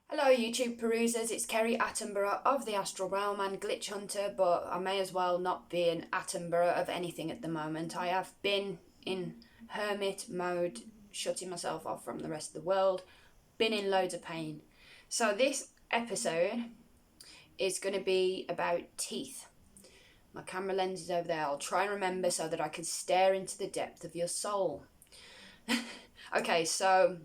Hello YouTube perusers, it's Kerry Attenborough of the Astral Realm and Glitch Hunter, but I may as well not be an Attenborough of anything at the moment. I have been in hermit mode, shutting myself off from the rest of the world, been in loads of pain. So this episode is going to be about teeth. My camera lens is over there. I'll try and remember so that I can stare into the depth of your soul. Okay, so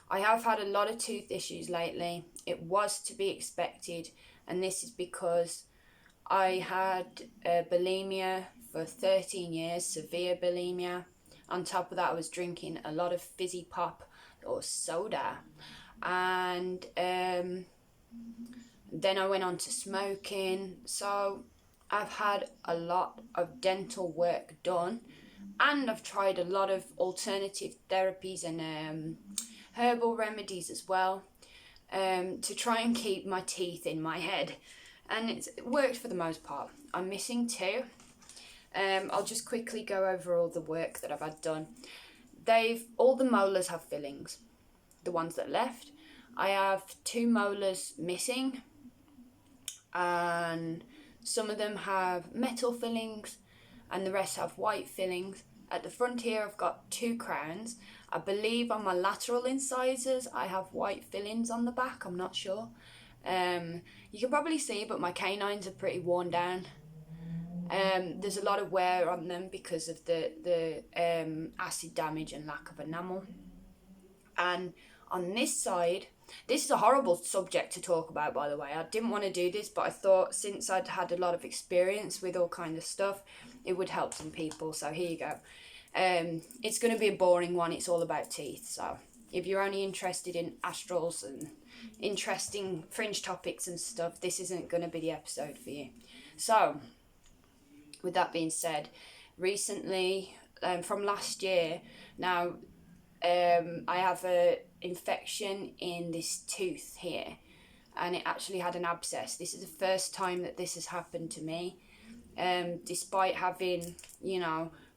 I have had a lot of tooth issues lately. It was to be expected, and this is because I had bulimia for 13 years, severe bulimia. On top of that, I was drinking a lot of fizzy pop or soda, and then I went on to smoking. So I've had a lot of dental work done, and I've tried a lot of alternative therapies and herbal remedies as well, to try and keep my teeth in my head, and it worked for the most part. I'm missing two. I'll just quickly go over all the work that I've had done. All the molars have fillings, the ones that left. I have 2 molars missing, and some of them have metal fillings and the rest have white fillings. At the front here I've got 2 crowns. I believe on my lateral incisors I have white fillings on the back, I'm not sure. You can probably see, but my canines are pretty worn down. There's a lot of wear on them because of the acid damage and lack of enamel. And on this side, this is a horrible subject to talk about, by the way. I didn't want to do this, but I thought since I'd had a lot of experience with all kinds of stuff, it would help some people. So here you go. It's going to be a boring one. It's all about teeth. So if you're only interested in astrals and interesting fringe topics and stuff, this isn't going to be the episode for you. So with that being said, recently, from last year, now I have a infection in this tooth here, and it actually had an abscess. This is the first time that this has happened to me. Despite having,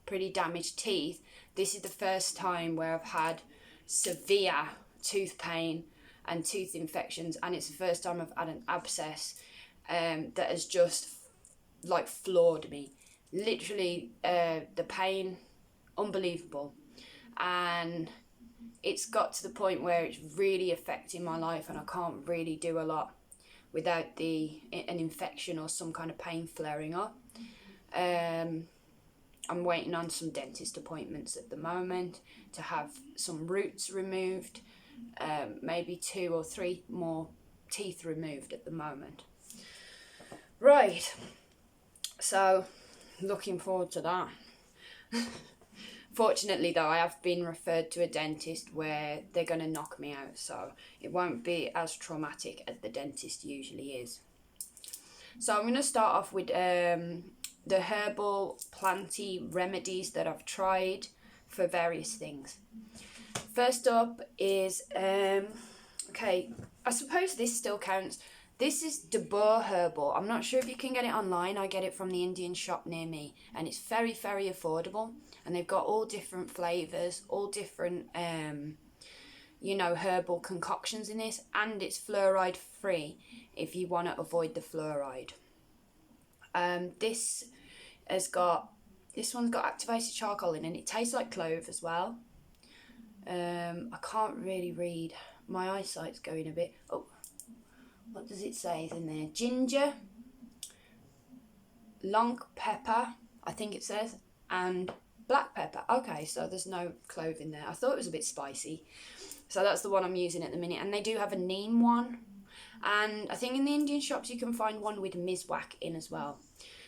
pretty damaged teeth, this is the first time where I've had severe tooth pain and tooth infections, and it's the first time I've had an abscess that has just floored me. Literally, the pain, unbelievable. And it's got to the point where it's really affecting my life, and I can't really do a lot without an infection or some kind of pain flaring up. I'm waiting on some dentist appointments at the moment to have some roots removed, maybe 2 or 3 more teeth removed at the moment. Right, so looking forward to that. Fortunately though, I have been referred to a dentist where they're going to knock me out, so it won't be as traumatic as the dentist usually is. So I'm going to start off with the herbal planty remedies that I've tried for various things. First up is, okay, I suppose this still counts. This is De Boer Herbal. I'm not sure if you can get it online. I get it from the Indian shop near me, and it's very, very affordable. And they've got all different flavours, all different, herbal concoctions in this, and it's fluoride free if you want to avoid the fluoride. This one's got activated charcoal in it, and it tastes like clove as well. I can't really read. My eyesight's going a bit. Oh, what does it say is in there? Ginger, long pepper, I think it says, and black pepper. Okay, so there's no clove in there. I thought it was a bit spicy. So that's the one I'm using at the minute. And they do have a neem one. And I think in the Indian shops you can find one with miswak in as well.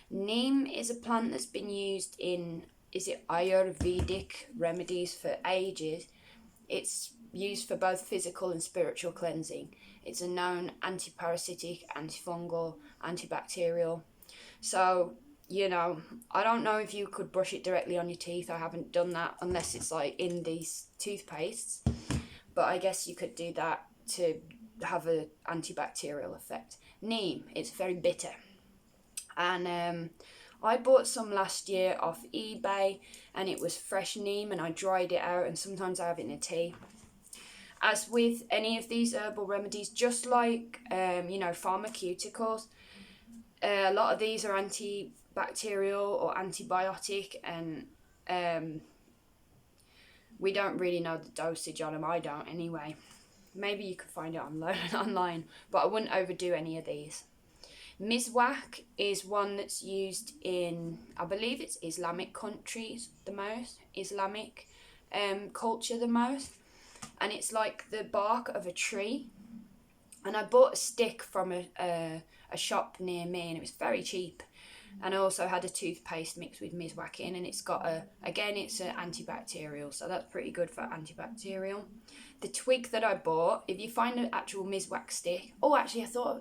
Neem is a plant that's been used in, Ayurvedic remedies for ages. It's used for both physical and spiritual cleansing. It's a known antiparasitic, antifungal, antibacterial. So, I don't know if you could brush it directly on your teeth. I haven't done that unless it's in these toothpastes. But I guess you could do that to have an antibacterial effect. Neem, it's very bitter. And I bought some last year off eBay, and it was fresh neem, and I dried it out, and sometimes I have it in a tea. As with any of these herbal remedies, just like, pharmaceuticals, a lot of these are antibacterial or antibiotic, and we don't really know the dosage on them. I don't anyway. Maybe you could find it online, but I wouldn't overdo any of these. Miswak is one that's used in, I believe it's Islamic countries the most, Islamic culture the most. And it's like the bark of a tree. And I bought a stick from a shop near me, and it was very cheap. And I also had a toothpaste mixed with miswak in, and it's got it's an antibacterial, so that's pretty good for antibacterial. The twig that I bought, if you find an actual miswak stick, I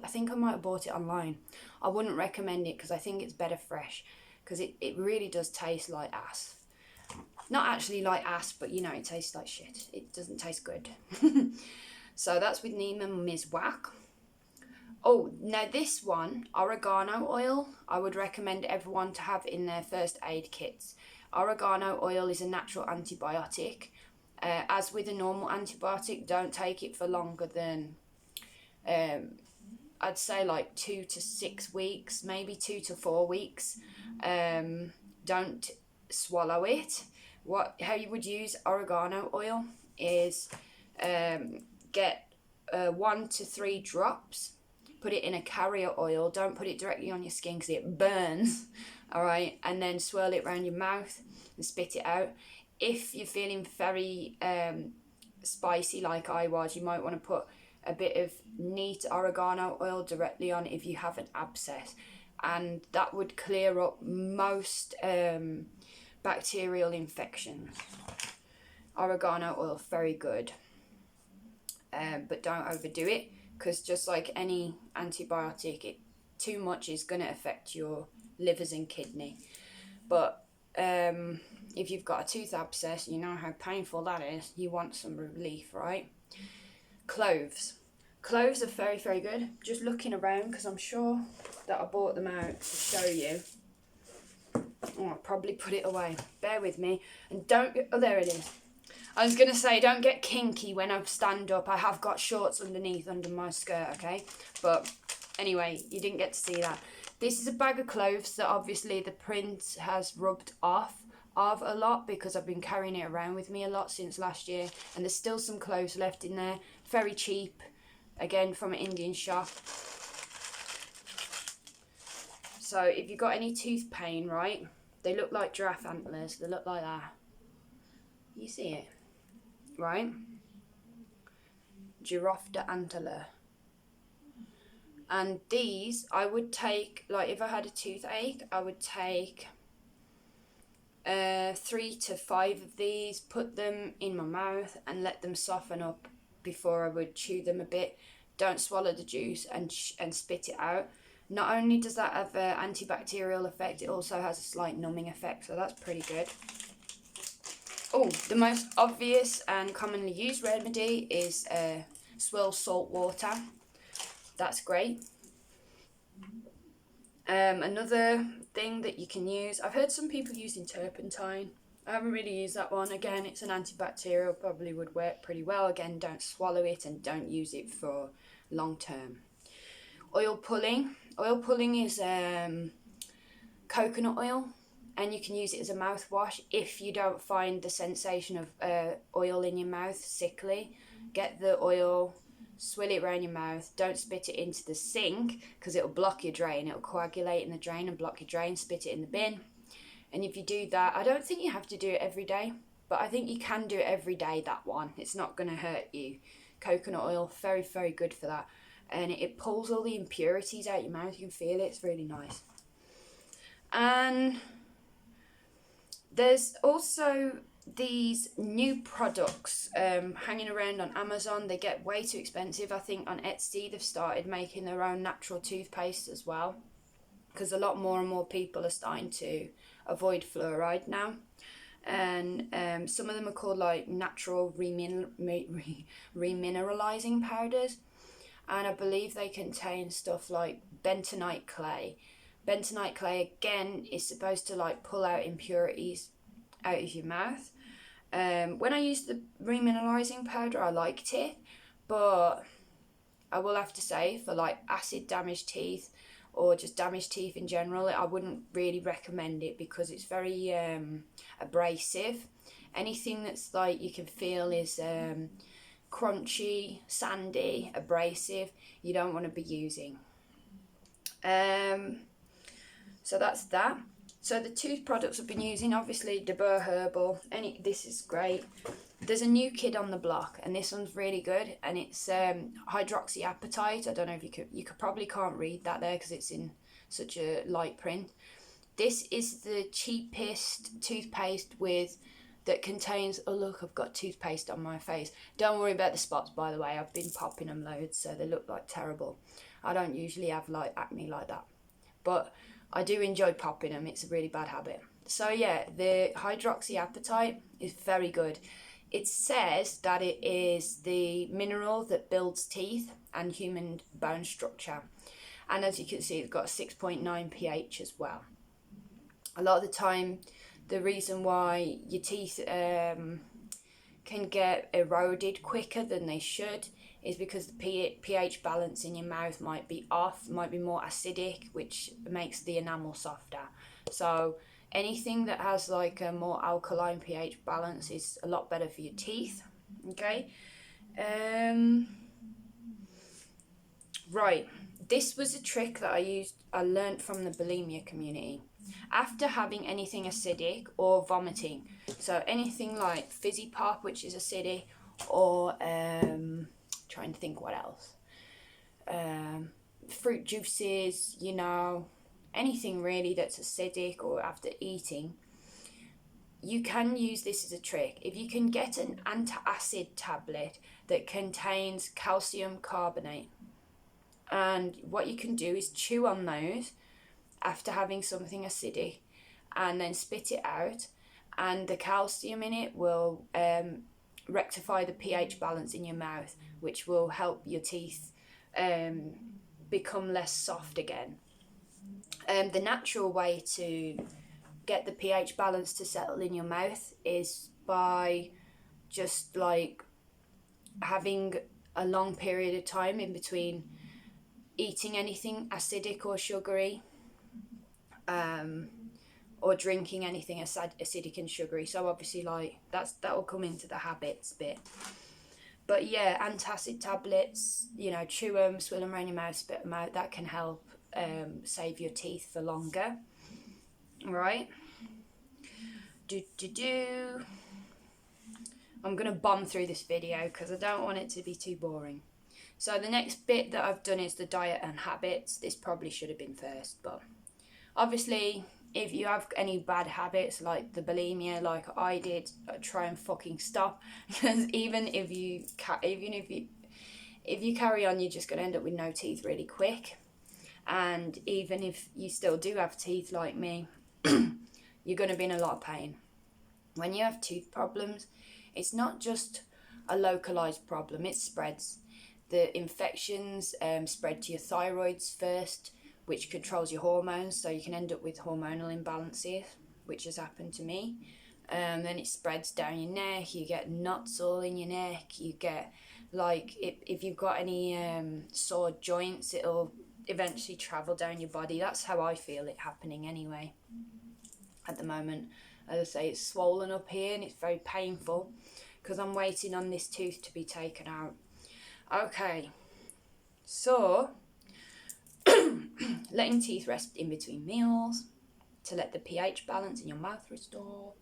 think I might have bought it online. I wouldn't recommend it because I think it's better fresh, because it really does taste like ass. Not actually like ass, but it tastes like shit. It doesn't taste good. So that's with neem and miswak. Oh, now this one, oregano oil, I would recommend everyone to have in their first aid kits. Oregano oil is a natural antibiotic. As with a normal antibiotic, don't take it for longer than, I'd say like 2 to 6 weeks, maybe 2 to 4 weeks. Don't swallow it. How you would use oregano oil is get 1 to 3 drops, put it in a carrier oil. Don't put it directly on your skin because it burns. All right, and then swirl it around your mouth and spit it out. If you're feeling very spicy like I was, you might want to put a bit of neat oregano oil directly on if you have an abscess, and that would clear up most bacterial infections. Oregano oil, very good, but don't overdo it, because just like any antibiotic, too much is going to affect your livers and kidney. But if you've got a tooth abscess, you know how painful that is. You want some relief, right? Cloves. Cloves are very, very good. Just looking around, because I'm sure that I bought them out to show you. I'll probably put it away. Bear with me. And don't... Oh, there it is. I was going to say, don't get kinky when I stand up. I have got shorts underneath, under my skirt, okay? But anyway, you didn't get to see that. This is a bag of cloves that obviously the print has rubbed off of a lot, because I've been carrying it around with me a lot since last year. And there's still some cloves left in there. Very cheap. Again, from an Indian shop. So if you've got any tooth pain, right? They look like giraffe antlers. They look like that. You see it? Right? Giraffe de antler. And these, I would take, like if I had a toothache, I would take 3 to 5 of these, put them in my mouth and let them soften up before I would chew them a bit. Don't swallow the juice and spit it out. Not only does that have an antibacterial effect, it also has a slight numbing effect, so that's pretty good. Oh, the most obvious and commonly used remedy is swirl salt water. That's great. Another thing that you can use, I've heard some people using turpentine. I haven't really used that one. Again, it's an antibacterial, probably would work pretty well. Again, don't swallow it and don't use it for long term. Oil pulling. Oil pulling is coconut oil, and you can use it as a mouthwash if you don't find the sensation of oil in your mouth sickly. Get the oil, swill it around your mouth. Don't spit it into the sink because it'll block your drain. It'll coagulate in the drain and block your drain. Spit it in the bin. And if you do that, I don't think you have to do it every day, but I think you can do it every day, that one. It's not going to hurt you. Coconut oil, very, very good for that. And it pulls all the impurities out your mouth. You can feel it. It's really nice. And there's also these new products hanging around on Amazon. They get way too expensive. I think on Etsy they've started making their own natural toothpaste as well, because a lot more and more people are starting to avoid fluoride now. And some of them are called like natural remineralizing powders, and I believe they contain stuff like bentonite clay. Bentonite clay, again, is supposed to like pull out impurities out of your mouth. When I used the remineralising powder, I liked it, but I will have to say, for like acid damaged teeth or just damaged teeth in general, I wouldn't really recommend it because it's very abrasive. Anything that's like you can feel is crunchy, sandy, abrasive, you don't want to be using. So that's that. So the tooth products I've been using, obviously De Boer Herbal. This is great. There's a new kid on the block, and this one's really good, and it's hydroxyapatite. I don't know if you probably can't read that there because it's in such a light print. This is the cheapest toothpaste that contains, oh look, I've got toothpaste on my face. Don't worry about the spots, by the way. I've been popping them loads, so they look like terrible. I don't usually have like acne like that, but I do enjoy popping them. It's a really bad habit. So yeah, the hydroxyapatite is very good. It says that it is the mineral that builds teeth and human bone structure. And as you can see, it's got a 6.9 pH as well. A lot of the time, the reason why your teeth can get eroded quicker than they should is because the pH balance in your mouth might be off, might be more acidic, which makes the enamel softer. So anything that has like a more alkaline pH balance is a lot better for your teeth. Okay. Right. This was a trick that I learned from the bulimia community. After having anything acidic or vomiting, so anything like fizzy pop, which is acidic, or trying to think what else, fruit juices, you know, anything really that's acidic, or after eating, you can use this as a trick. If you can get an antacid tablet that contains calcium carbonate, and what you can do is chew on those after having something acidic and then spit it out, and the calcium in it will rectify the pH balance in your mouth, which will help your teeth become less soft again. The natural way to get the pH balance to settle in your mouth is by just like having a long period of time in between eating anything acidic or sugary, or drinking anything acidic and sugary. So obviously like that will come into the habits bit. But yeah, antacid tablets, you know, chew them, swill them around your mouth, spit them out. That can help save your teeth for longer. Right? I'm going to bomb through this video because I don't want it to be too boring. So the next bit that I've done is the diet and habits. This probably should have been first, but obviously if you have any bad habits like the bulimia, like I did, try and fucking stop, because even if you carry on, you're just going to end up with no teeth really quick. And even if you still do have teeth like me, you're going to be in a lot of pain. When you have tooth problems, it's not just a localized problem, it spreads. The infections spread to your thyroids first, which controls your hormones, so you can end up with hormonal imbalances, which has happened to me. Then it spreads down your neck, you get knots all in your neck, you get, like, if you've got any sore joints, it'll eventually travel down your body. That's how I feel it happening anyway at the moment. As I say, it's swollen up here and it's very painful because I'm waiting on this tooth to be taken out. Okay, so letting teeth rest in between meals to let the pH balance in your mouth restore.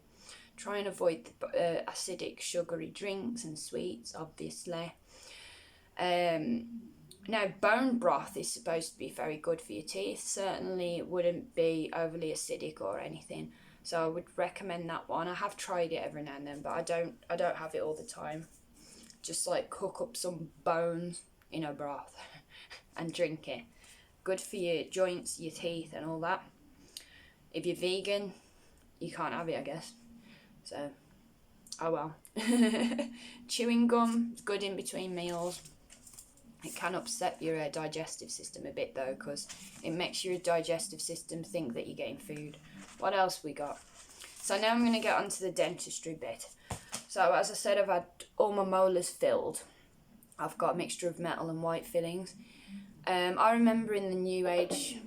Try and avoid the acidic sugary drinks and sweets, obviously. Now, bone broth is supposed to be very good for your teeth. Certainly it wouldn't be overly acidic or anything, so I would recommend that one. I have tried it every now and then, but I don't have it all the time. Just like cook up some bones in a broth and drink it. Good for your joints, your teeth and all that. If you're vegan, you can't have it, I guess. So, oh well. Chewing gum is good in between meals. It can upset your digestive system a bit though, because it makes your digestive system think that you're getting food. What else we got? So now I'm going to get onto the dentistry bit. So as I said, I've had all my molars filled. I've got a mixture of metal and white fillings. I remember in the New Age,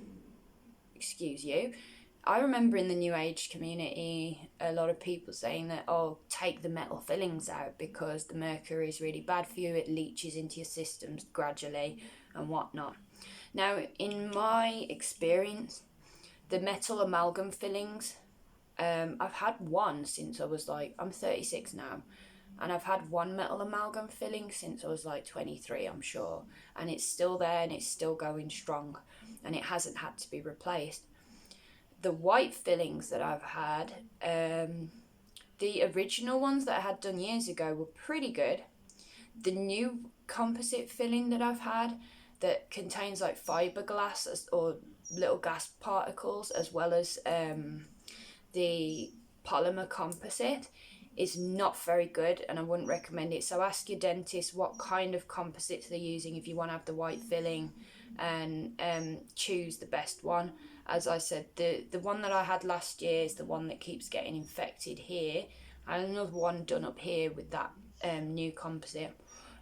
I remember in the New Age community, a lot of people saying that, oh, take the metal fillings out because the mercury is really bad for you. It leaches into your systems gradually and whatnot. Now, in my experience, the metal amalgam fillings, I've had one since I was like, I'm 36 now, and I've had one metal amalgam filling since I was like 23, I'm sure, and it's still there and it's still going strong, and it hasn't had to be replaced. The white fillings that I've had, the original ones that I had done years ago were pretty good. The new composite filling that I've had that contains like fiberglass or little gas particles, as well as the polymer composite, is not very good, and I wouldn't recommend it. So ask your dentist what kind of composites they're using if you want to have the white filling, and choose the best one. As I said, the one that I had last year is the one that keeps getting infected here. I had another one done up here with that new composite,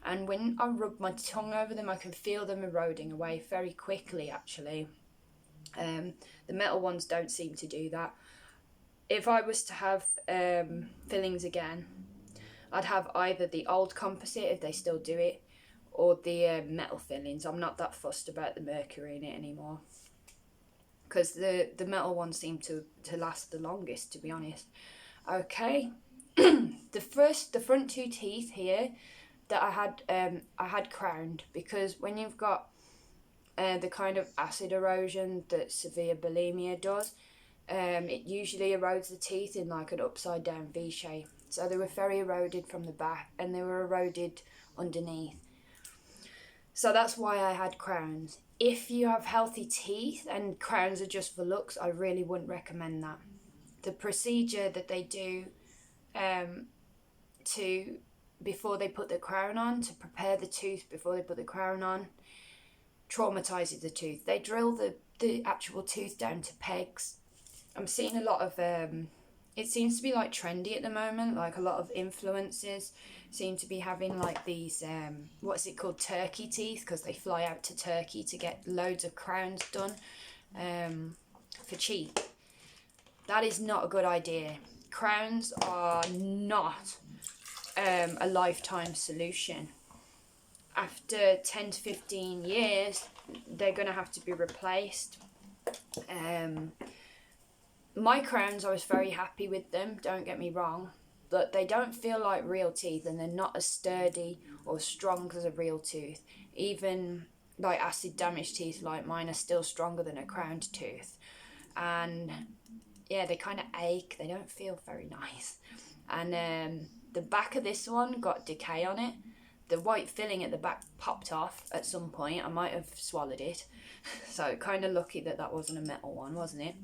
and when I rub my tongue over them, I can feel them eroding away very quickly, actually. The metal ones don't seem to do that. If I was to have fillings again, I'd have either the old composite, if they still do it, or the metal fillings. I'm not that fussed about the mercury in it anymore, because the metal ones seem to last the longest, to be honest. Okay, the front two teeth here that I had crowned, because when you've got the kind of acid erosion that severe bulimia does, it usually erodes the teeth in like an upside down V shape. So they were very eroded from the back, and they were eroded underneath. So that's why I had crowns. If you have healthy teeth and crowns are just for looks, I really wouldn't recommend that. The procedure that they do before they put the crown on, to prepare the tooth before they put the crown on, traumatizes the tooth. They drill the actual tooth down to pegs. I'm seeing a lot of it seems to be like trendy at the moment, like a lot of influencers seem to be having like these what's it called, turkey teeth, because they fly out to Turkey to get loads of crowns done for cheap. That is not a good idea. Crowns are not a lifetime solution. After 10 to 15 years, they're going to have to be replaced. My crowns, I was very happy with them, don't get me wrong, but they don't feel like real teeth, and they're not as sturdy or strong as a real tooth. Even like acid damaged teeth like mine are still stronger than a crowned tooth. And yeah, they kind of ache, they don't feel very nice. And the back of this one got decay on it. The white filling at the back popped off at some point. I might have swallowed it. So kind of lucky that wasn't a metal one, wasn't it?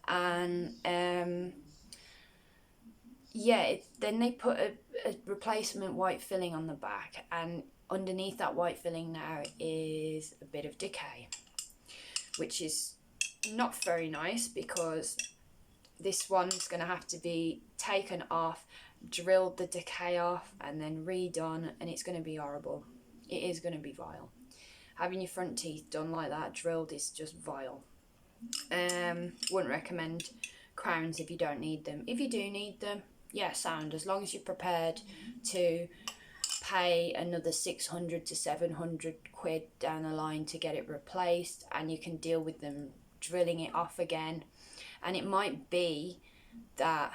And then they put a replacement white filling on the back, and underneath that white filling now is a bit of decay, which is not very nice, because this one's going to have to be taken off, drilled the decay off, and then redone, and it's going to be horrible. It is going to be vile. Having your front teeth done like that, drilled, is just vile. Wouldn't recommend crowns if you don't need them. If you do need them, yeah, sound, as long as you're prepared to pay another 600 to 700 quid down the line to get it replaced, and you can deal with them drilling it off again. And it might be that,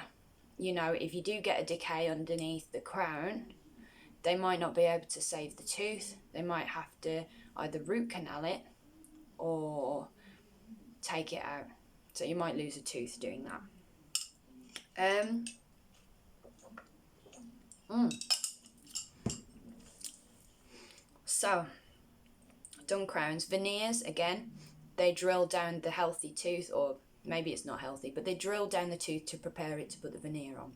you know, if you do get a decay underneath the crown, they might not be able to save the tooth. They might have to either root canal it or take it out. So you might lose a tooth doing that. So, done crowns. Veneers, again, they drill down the healthy tooth, or maybe it's not healthy, but they drill down the tooth to prepare it to put the veneer on.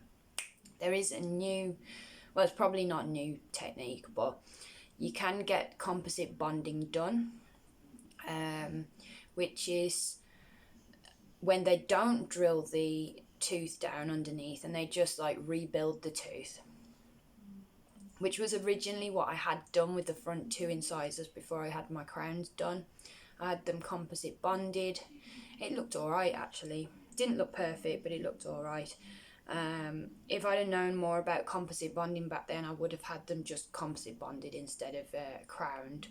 There is a new, well, it's probably not a new technique, but you can get composite bonding done, which is when they don't drill the tooth down underneath and they just like rebuild the tooth. which was originally what I had done with the front 2 incisors before I had my crowns done. I had them composite bonded. It looked alright actually. Didn't look perfect, but it looked alright. If I'd have known more about composite bonding back then, I would have had them just composite bonded instead of crowned,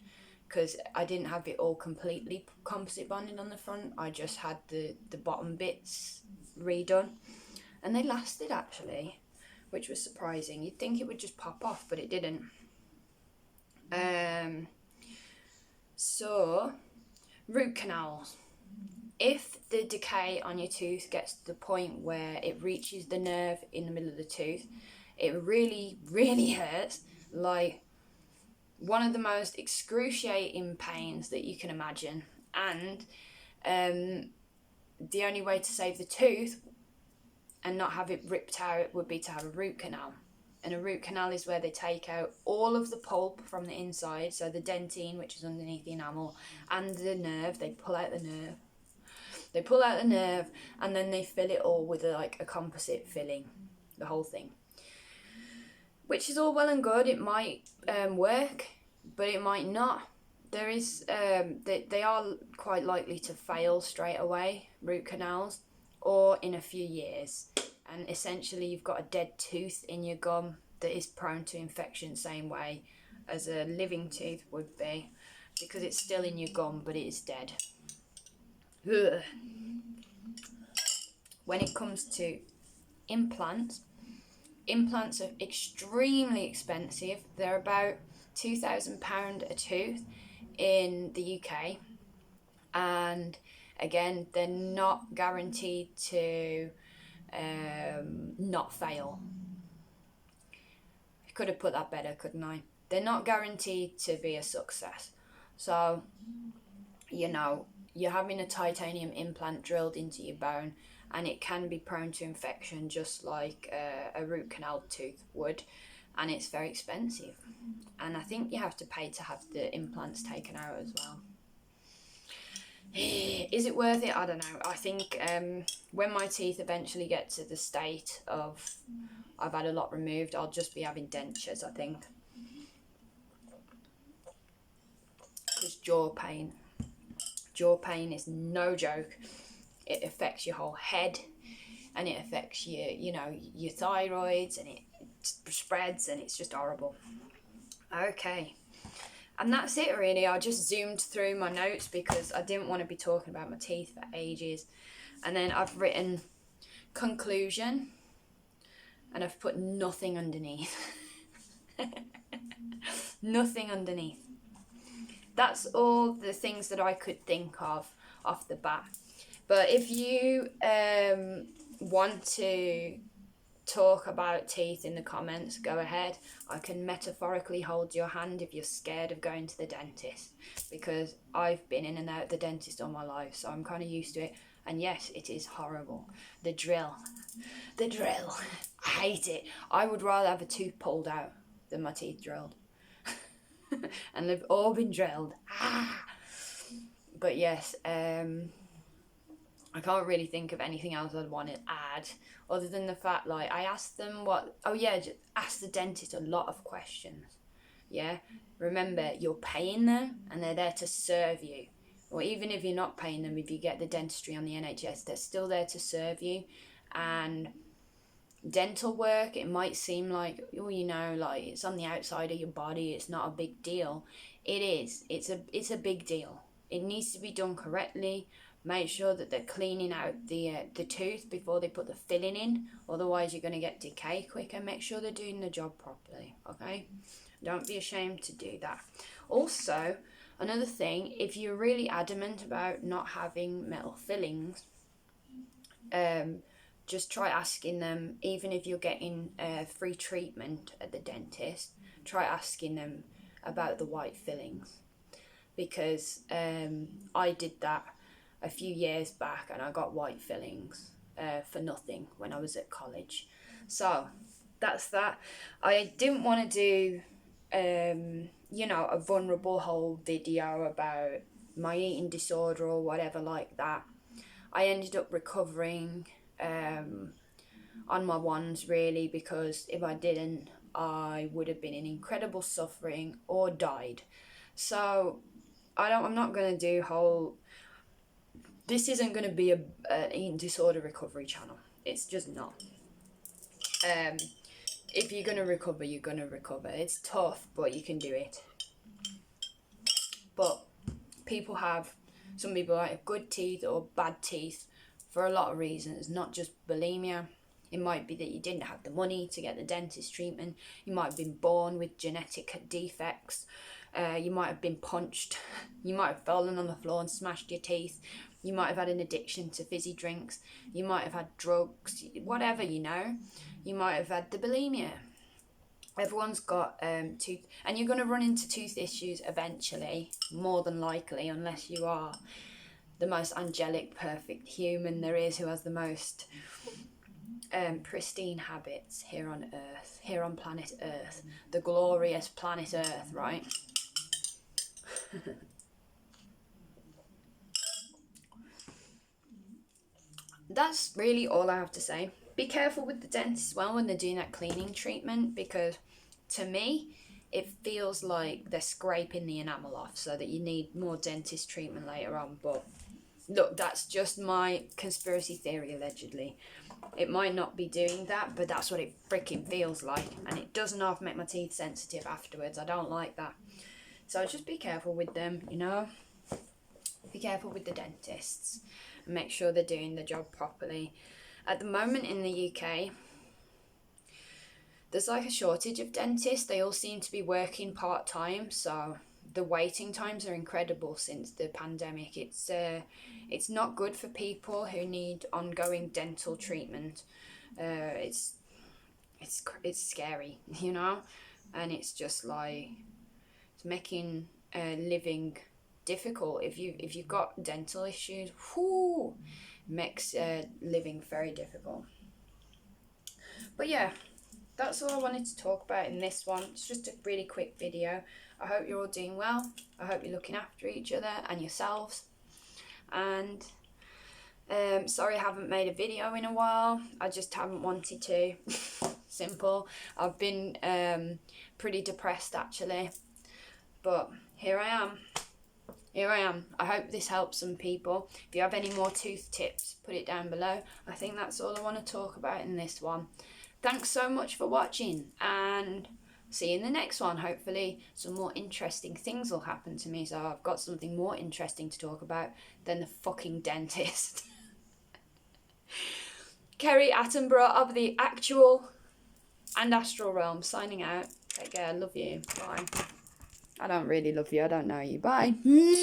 because I didn't have it all completely composite bonded on the front. I just had the bottom bits redone, and they lasted actually, which was surprising. You'd think it would just pop off, but it didn't. So, root canals. If the decay on your tooth gets to the point where it reaches the nerve in the middle of the tooth, it really, really hurts. Like one of the most excruciating pains that you can imagine. And the only way to save the tooth and not have it ripped out would be to have a root canal. And a root canal is where they take out all of the pulp from the inside, so the dentine, which is underneath the enamel, and the nerve. They pull out the nerve. They pull out the nerve, and then they fill it all with a composite filling, the whole thing. Which is all well and good. It might work, but it might not. There is they are quite likely to fail straight away, root canals, or in a few years. And essentially you've got a dead tooth in your gum that is prone to infection, same way as a living tooth would be, because it's still in your gum but it is dead. Ugh. When it comes to implants are extremely expensive. They're about £2,000 a tooth in the UK, and again, they're not guaranteed to not fail. I could have put that better, couldn't I? They're not guaranteed to be a success. So, you know, you're having a titanium implant drilled into your bone, and it can be prone to infection just like a root canal tooth would, and it's very expensive. And I think you have to pay to have the implants taken out as well. Is it worth it? I don't know. I think when my teeth eventually get to the state of I've had a lot removed, I'll just be having dentures, I think. Because jaw pain is no joke. It affects your whole head, and it affects your thyroids, and it spreads, and it's just horrible. Okay. And that's it really. I just zoomed through my notes because I didn't want to be talking about my teeth for ages. And then I've written conclusion, and I've put nothing underneath. Nothing underneath. That's all the things that I could think of off the bat. But if you want to talk about teeth in the comments, go ahead. I can metaphorically hold your hand if you're scared of going to the dentist, because I've been in and out the dentist all my life, so I'm kind of used to it. And yes, it is horrible. The drill, I hate it. I would rather have a tooth pulled out than my teeth drilled. And they've all been drilled. But yes, I can't really think of anything else I'd want to add, other than the fact, like, I asked them just ask the dentist a lot of questions. Yeah, remember, you're paying them and they're there to serve you. Or even if you're not paying them, if you get the dentistry on the NHS, they're still there to serve you. And dental work, it might seem like, like it's on the outside of your body, it's not a big deal. It is. It's a big deal. It needs to be done correctly. Make sure that they're cleaning out the tooth before they put the filling in. Otherwise, you're going to get decay quicker. Make sure they're doing the job properly, okay? Don't be ashamed to do that. Also, another thing, if you're really adamant about not having metal fillings, just try asking them, even if you're getting free treatment at the dentist, try asking them about the white fillings. Because I did that a few years back, and I got white fillings for nothing when I was at college. So that's that. I didn't want to do a vulnerable whole video about my eating disorder or whatever like that. I ended up recovering on my ones really, because if I didn't, I would have been in incredible suffering or died. So I'm not going to do this isn't going to be an eating disorder recovery channel. It's just not. If you're going to recover, you're going to recover. It's tough, but you can do it. But some people have good teeth or bad teeth for a lot of reasons, not just bulimia. It might be that you didn't have the money to get the dentist treatment. You might have been born with genetic defects. You might have been punched. You might have fallen on the floor and smashed your teeth. You might have had an addiction to fizzy drinks. You might have had drugs, whatever, you know. You might have had the bulimia. Everyone's got tooth, and you're going to run into tooth issues eventually, more than likely, unless you are the most angelic, perfect human there is, who has the most pristine habits here on Earth, here on planet Earth, the glorious planet Earth, right? That's really all I have to say. Be careful with the dentist as well when they're doing that cleaning treatment, because to me it feels like they're scraping the enamel off, so that you need more dentist treatment later on. But look, that's just my conspiracy theory, allegedly. It might not be doing that, but that's what it freaking feels like, and it doesn't half make my teeth sensitive afterwards. I don't like that. So just be careful with them, you know. Be careful with the dentists and make sure they're doing the job properly. At the moment in the UK, there's like a shortage of dentists. They all seem to be working part-time, so the waiting times are incredible since the pandemic. It's not good for people who need ongoing dental treatment. It's scary, you know, and it's just like it's making living difficult. If you've got dental issues, makes living very difficult. But yeah, that's all I wanted to talk about in this one. It's just a really quick video. I hope you're all doing well. I hope you're looking after each other and yourselves. And sorry I haven't made a video in a while. I just haven't wanted to. Simple. I've been pretty depressed actually. But here I am. I hope this helps some people. If you have any more tooth tips, put it down below. I think that's all I want to talk about in this one. Thanks so much for watching, and see you in the next one. Hopefully some more interesting things will happen to me, so I've got something more interesting to talk about than the fucking dentist. Kerry Attenborough of the actual and astral realm signing out. Take care. Love you. Bye. I don't really love you. I don't know you. Bye.